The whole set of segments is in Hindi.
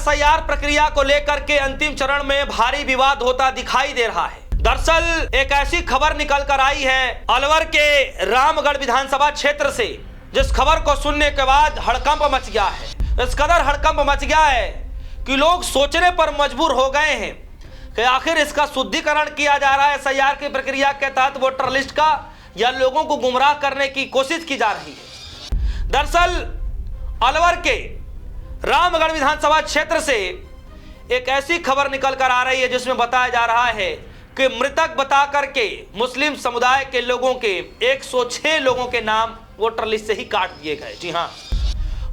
एसआईआर प्रक्रिया को लेकर के अंतिम चरण में भारी विवाद होता दिखाई दे रहा है। दरअसल एक ऐसी खबर निकल कर आई है अलवर के रामगढ़ विधानसभा क्षेत्र से, जिस खबर को सुनने के बाद हड़कंप मच गया है। इस कदर हड़कंप मच गया है कि लोग सोचने पर मजबूर हो गए हैं कि आखिर इसका शुद्धिकरण किया जा रहा है एसआईआर की प्रक्रिया के तहत वोटर लिस्ट का, या लोगों को गुमराह करने की कोशिश की जा रही है। दरअसल अलवर के रामगढ़ विधानसभा क्षेत्र से एक ऐसी खबर निकल कर आ रही है जिसमें बताया जा रहा है कि मृतक बता करके मुस्लिम समुदाय के लोगों के 106 लोगों के नाम वोटर लिस्ट से ही काट दिए गए। जी हां,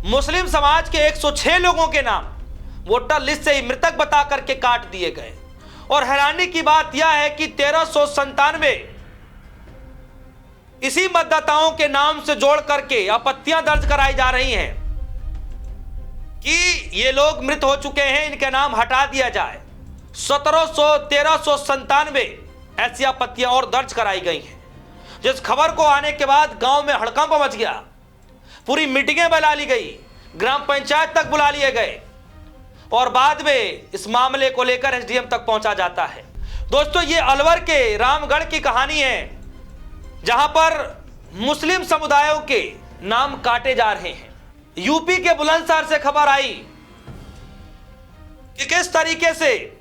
मुस्लिम समाज के 106 लोगों के नाम वोटर लिस्ट से ही मृतक बता करके काट दिए गए। और हैरानी की बात यह है कि 1397 इसी मतदाताओं के नाम से जोड़ करके आपत्तियां दर्ज कराई जा रही हैं कि ये लोग मृत हो चुके हैं, इनके नाम हटा दिया जाए। 1397 ऐसी आपत्तियां और दर्ज कराई गई हैं, जिस खबर को आने के बाद गांव में हड़कंप मच गया। पूरी मीटिंगें बुला ली गई, ग्राम पंचायत तक बुला लिए गए और बाद में इस मामले को लेकर एसडीएम तक पहुंचा जाता है। दोस्तों, ये अलवर के रामगढ़ की कहानी है, जहां पर मुस्लिम समुदायों के नाम काटे जा रहे हैं। यूपी के बुलंदशहर से खबर आई कि किस तरीके से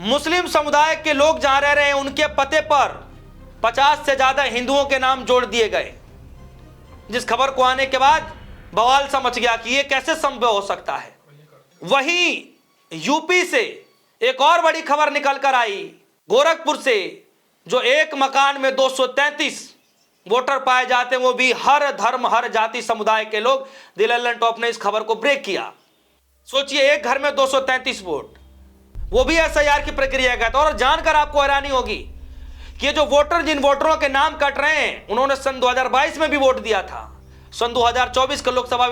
मुस्लिम समुदाय के लोग जहां रह रहे हैं उनके पते पर 50 से ज्यादा हिंदुओं के नाम जोड़ दिए गए, जिस खबर को आने के बाद बवाल सा मच गया कि यह कैसे संभव हो सकता है। वहीं यूपी से एक और बड़ी खबर निकल कर आई गोरखपुर से, जो एक मकान में 233 वोटर पाए जाते हैं, वो भी हर धर्म हर जाति समुदाय के लोग। दिल्लन टॉप ने इस खबर को ब्रेक किया। सोचिए, एक घर में 233 वोट, वो भी एसआईआर की प्रक्रिया का था। और जानकर आपको हैरानी होगी कि ये जो वोटर, जिन वोटरों के नाम कट रहे हैं, उन्होंने सन 2022 में भी वोट दिया था। सन 2024 के लोकसभा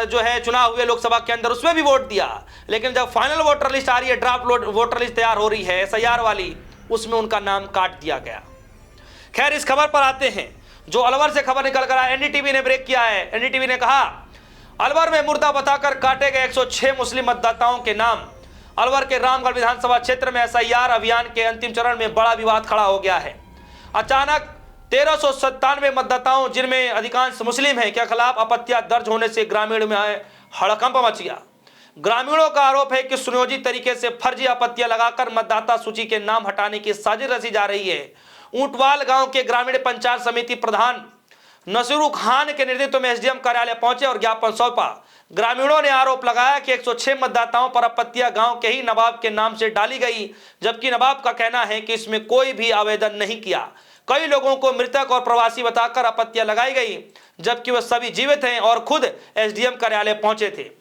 जो है चुनाव हुए लोकसभा के अंदर, उसमें भी वोट दिया। लेकिन जब फाइनल वोटर लिस्ट आ रही है, ड्राफ्ट वोटर लिस्ट तैयार हो रही है एसआईआर वाली, उसमें उनका नाम काट दिया गया। खैर, इस खबर पर आते हैं जो अलवर से खबर निकल कर आया। एनडीटीवी ने ब्रेक किया है। एनडीटीवी ने कहा, अलवर में मुर्दा बताकर काटे गए 106 मुस्लिम मतदाताओं के नाम। अलवर के रामगढ़ विधानसभा क्षेत्र में एसआईआर अभियान के अंतिम चरण में बड़ा विवाद खड़ा हो गया है। अचानक 1397 मतदाताओं, जिनमें अधिकांश मुस्लिम हैं, के खिलाफ आपत्तियां दर्ज होने से ग्रामीण में हड़कंप मच गया। ग्रामीणों का आरोप है कि सुनियोजित तरीके से फर्जी आपत्तियां लगाकर मतदाता सूची के नाम हटाने की साजिश रची जा रही है। ऊंटवाल गांव के ग्रामीण पंचायत समिति प्रधान नसीरू खान के नेतृत्व में एसडीएम कार्यालय पहुंचे और ज्ञापन सौंपा। ग्रामीणों ने आरोप लगाया कि 106 मतदाताओं पर आपत्तियां गांव के ही नवाब के नाम से डाली गई, जबकि नवाब का कहना है कि इसमें कोई भी आवेदन नहीं किया। कई लोगों को मृतक और प्रवासी बताकर आपत्तियां लगाई गई, जबकि वे सभी जीवित हैं और खुद एसडीएम कार्यालय पहुंचे थे।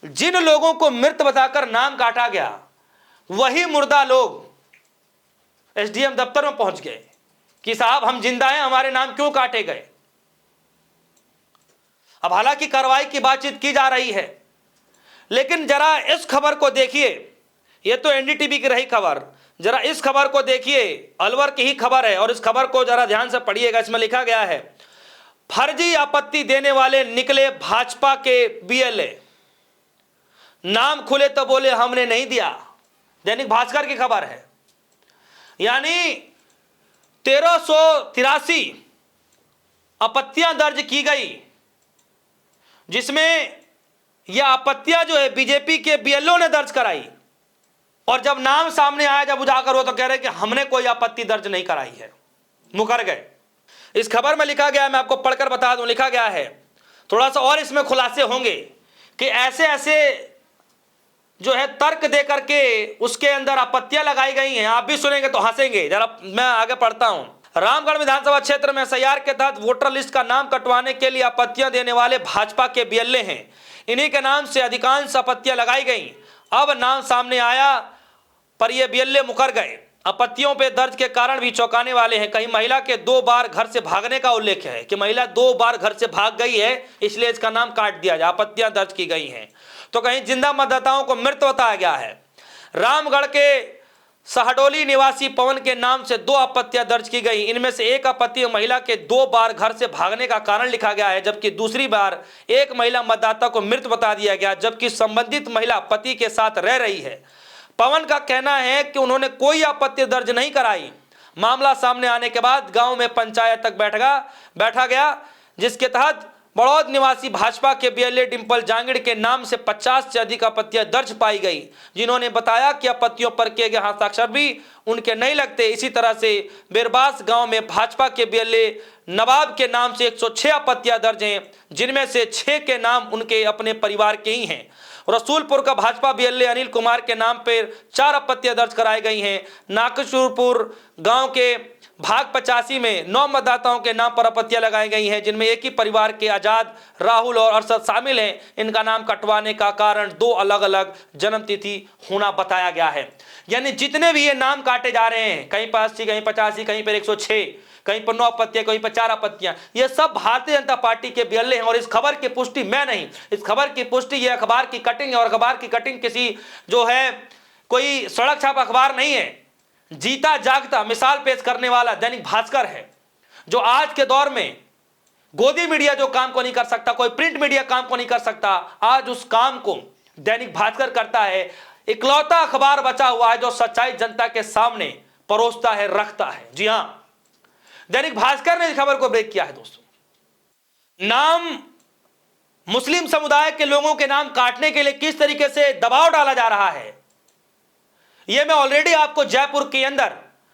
जिन लोगों को मृत बताकर नाम काटा गया, वही मुर्दा लोग एसडीएम दफ्तर में पहुंच गए कि साहब, हम जिंदा हैं, हमारे नाम क्यों काटे गए। अब हालांकि कार्रवाई की बातचीत की जा रही है, लेकिन जरा इस खबर को देखिए। यह तो एनडीटीवी की रही खबर, जरा इस खबर को देखिए। अलवर की ही खबर है और इस खबर को जरा ध्यान से पढ़िएगा। इसमें लिखा गया है, फर्जी आपत्ति देने वाले निकले भाजपा के बीएलए, नाम खुले तो बोले हमने नहीं दिया। दैनिक भास्कर की खबर है। यानी 1383 आपत्तियां दर्ज की गई, जिसमें यह आपत्तियां जो है बीजेपी के बीएलओ ने दर्ज कराई। और जब नाम सामने आया, जब उजागर हो, तो कह रहे कि हमने कोई आपत्ति दर्ज नहीं कराई है, मुकर गए। इस खबर में लिखा गया, मैं आपको पढ़कर बता दूं, लिखा गया है, थोड़ा सा और इसमें खुलासे होंगे कि ऐसे ऐसे जो है तर्क दे करके उसके अंदर आपत्तियां लगाई गई हैं। आप भी सुनेंगे तो हंसेंगे। जरा मैं आगे पढ़ता हूं। रामगढ़ विधानसभा क्षेत्र में एसआईआर के तहत वोटर लिस्ट का नाम कटवाने के लिए आपत्तियां देने वाले भाजपा के बीएलए हैं। इन्हीं के नाम से अधिकांश आपत्तियां लगाई गई। अब नाम सामने आया पर ये बीएलए मुकर गए। आपत्तियों पे दर्ज के कारण भी चौंकाने वाले हैं। कहीं महिला के 2 बार घर से भागने का उल्लेख है कि महिला 2 बार घर से भाग गई है, इसलिए इसका नाम काट दिया जाए। आपत्तियां दर्ज की गई हैं। तो कहीं जिंदा मतदाताओं को मृत बताया गया है। रामगढ़ के सहडोली निवासी पवन के नाम से 2 आपत्तियां दर्ज की गई। इनमें से एक आपत्ति महिला के 2 बार घर से भागने का कारण लिखा गया है, जबकि दूसरी बार एक महिला मतदाता को मृत बता दिया गया, जबकि संबंधित महिला पति के साथ रह रही है। पवन का कहना है कि उन्होंने कोई आपत्ति दर्ज नहीं कराई। मामला सामने आने के बाद गांव में पंचायत तक बैठा गया, जिसके तहत बड़ौद निवासी भाजपा के बीएलए डिंपल जांगिड़ के नाम से 50 से अधिक आपत्तियां दर्ज पाई गई, जिन्होंने बताया कि आपत्तियों पर किए गए हस्ताक्षर भी उनके नहीं लगते। इसी तरह से बेरबास गांव में भाजपा के बीएलए नवाब के नाम से 106 आपत्तियां दर्ज हैं, जिनमें से 6 के नाम उनके अपने परिवार के ही हैं। रसूलपुर का भाजपा बीएलए अनिल कुमार के नाम पर 4 आपत्तियां दर्ज कराई गई हैं। नाकशुरपुर गांव के भाग 85 में 9 मतदाताओं के नाम पर आपत्तियां लगाई गई हैं, जिनमें एक ही परिवार के आजाद, राहुल और अरशद शामिल हैं। इनका नाम कटवाने का कारण 2 अलग अलग जन्मतिथि होना बताया गया है। यानी जितने भी ये नाम काटे जा रहे हैं, कहीं पर 80, कहीं 85, कहीं पर 106, कहीं पर 9 आपत्तियां, कहीं पर 4 आपत्तियां, ये सब भारतीय जनता पार्टी के बीएलए हैं। और इस खबर की पुष्टि मैं नहीं, इस खबर की पुष्टि ये अखबार की कटिंग है, और अखबार की कटिंग किसी जो है कोई सड़क छाप अखबार नहीं है, जीता जागता मिसाल पेश करने वाला दैनिक भास्कर है, जो आज के दौर में गोदी मीडिया जो काम को नहीं कर सकता, कोई प्रिंट मीडिया काम को नहीं कर सकता, आज उस काम को दैनिक भास्कर करता है। इकलौता अखबार बचा हुआ है जो सच्चाई जनता के सामने परोसता है, रखता है। जी हां, दैनिक भास्कर ने इस खबर को ब्रेक किया है। दोस्तों, नाम मुस्लिम समुदाय के लोगों के नाम काटने के लिए किस तरीके से दबाव डाला जा रहा है, यह मैं ऑलरेडी आपको जयपुर के अंदर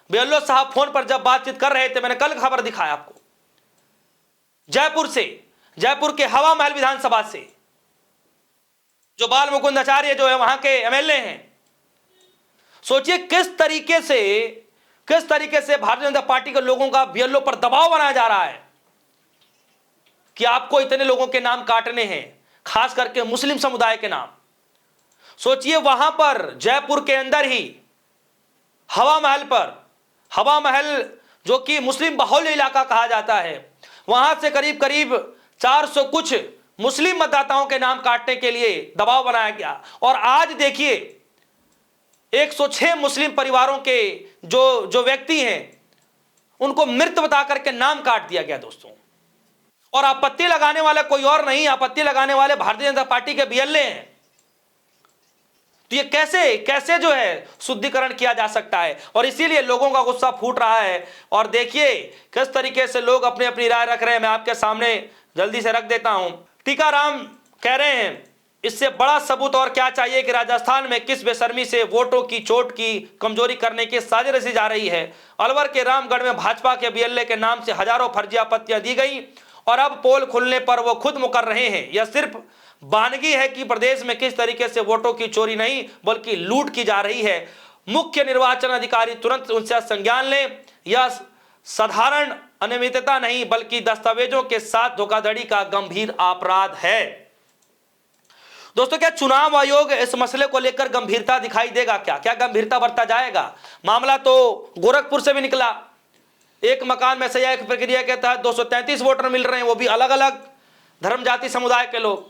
बीएलओ साहब फोन पर जब बातचीत कर रहे थे, मैंने कल खबर दिखाया आपको। जयपुर के हवा महल विधानसभा से जो बाल मुकुंद आचार्य जो है वहां के एमएलए हैं, सोचिए किस तरीके से भारतीय जनता पार्टी के लोगों का बीएलओ पर दबाव बनाया जा रहा है कि आपको इतने लोगों के नाम काटने हैं, खास करके मुस्लिम समुदाय के नाम। सोचिए वहां पर जयपुर के अंदर ही हवा महल जो कि मुस्लिम बाहुल्य इलाका कहा जाता है, वहां से करीब करीब 400 कुछ मुस्लिम मतदाताओं के नाम काटने के लिए दबाव बनाया गया। और आज देखिए 106 मुस्लिम परिवारों के जो व्यक्ति हैं उनको मृत बता करके नाम काट दिया गया। दोस्तों, और आपत्ति लगाने वाले कोई और नहीं, आपत्ति लगाने वाले भारतीय जनता पार्टी के बीएलए हैं। तो ये कैसे जो है शुद्धिकरण किया जा सकता है, और इसीलिए लोगों का गुस्सा फूट रहा है। और देखिए किस तरीके से लोग अपनी अपनी राय रख रहे हैं, मैं आपके सामने जल्दी से रख देता हूं। टीकाराम कह रहे हैं, इससे बड़ा सबूत और क्या चाहिए कि राजस्थान में किस बेशर्मी से वोटों की चोट की कमजोरी करने की साजिश रची जा रही है। अलवर के रामगढ़ में भाजपा के बीएलए के नाम से हजारों फर्जी आपत्तियां दी गई, और अब पोल खुलने पर वो खुद मुकर रहे हैं। यह सिर्फ बानगी है कि प्रदेश में किस तरीके से वोटों की चोरी नहीं बल्कि लूट की जा रही है। मुख्य निर्वाचन अधिकारी तुरंत उनसे संज्ञान लें। यह साधारण अनियमितता नहीं बल्कि दस्तावेजों के साथ धोखाधड़ी का गंभीर अपराध है। दोस्तों, क्या चुनाव आयोग इस मसले को लेकर गंभीरता दिखाई देगा? क्या गंभीरता बरता जाएगा? मामला तो गोरखपुर से भी निकला। एक मकान में सही एक प्रक्रिया के तहत 233 वोटर मिल रहे हैं, वो भी अलग अलग धर्म जाति समुदाय के लोग।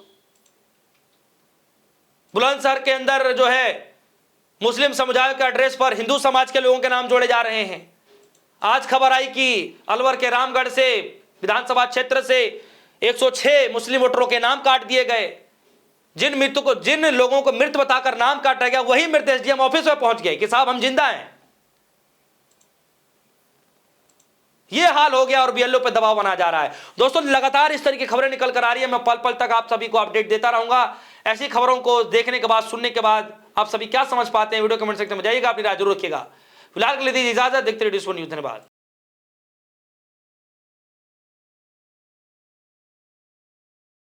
बुलंदशहर के अंदर जो है मुस्लिम समुदाय के एड्रेस पर हिंदू समाज के लोगों के नाम जोड़े जा रहे हैं। आज खबर आई कि अलवर के रामगढ़ से विधानसभा क्षेत्र से 106 मुस्लिम वोटरों के नाम काट दिए गए। जिन लोगों को मृत बताकर नाम काटा गया, वही मृत एसडीएम ऑफिस में पहुंच गए कि साहब हम जिंदा हैं। यह हाल हो गया और बीएलओ पे दबाव बनाया जा रहा है। दोस्तों, लगातार इस तरह की खबरें निकल कर आ रही है। मैं पल पल तक आप सभी को अपडेट देता रहूंगा। ऐसी खबरों को देखने के बाद, सुनने के बाद आप सभी क्या समझ पाते हैं, वीडियो कमेंट सेक्शन में जाइएगा, अपनी राय जरूर रखिएगा। फिलहाल के लिए दीजिए इजाजत। देखते रहिए न्यूज़। धन्यवाद।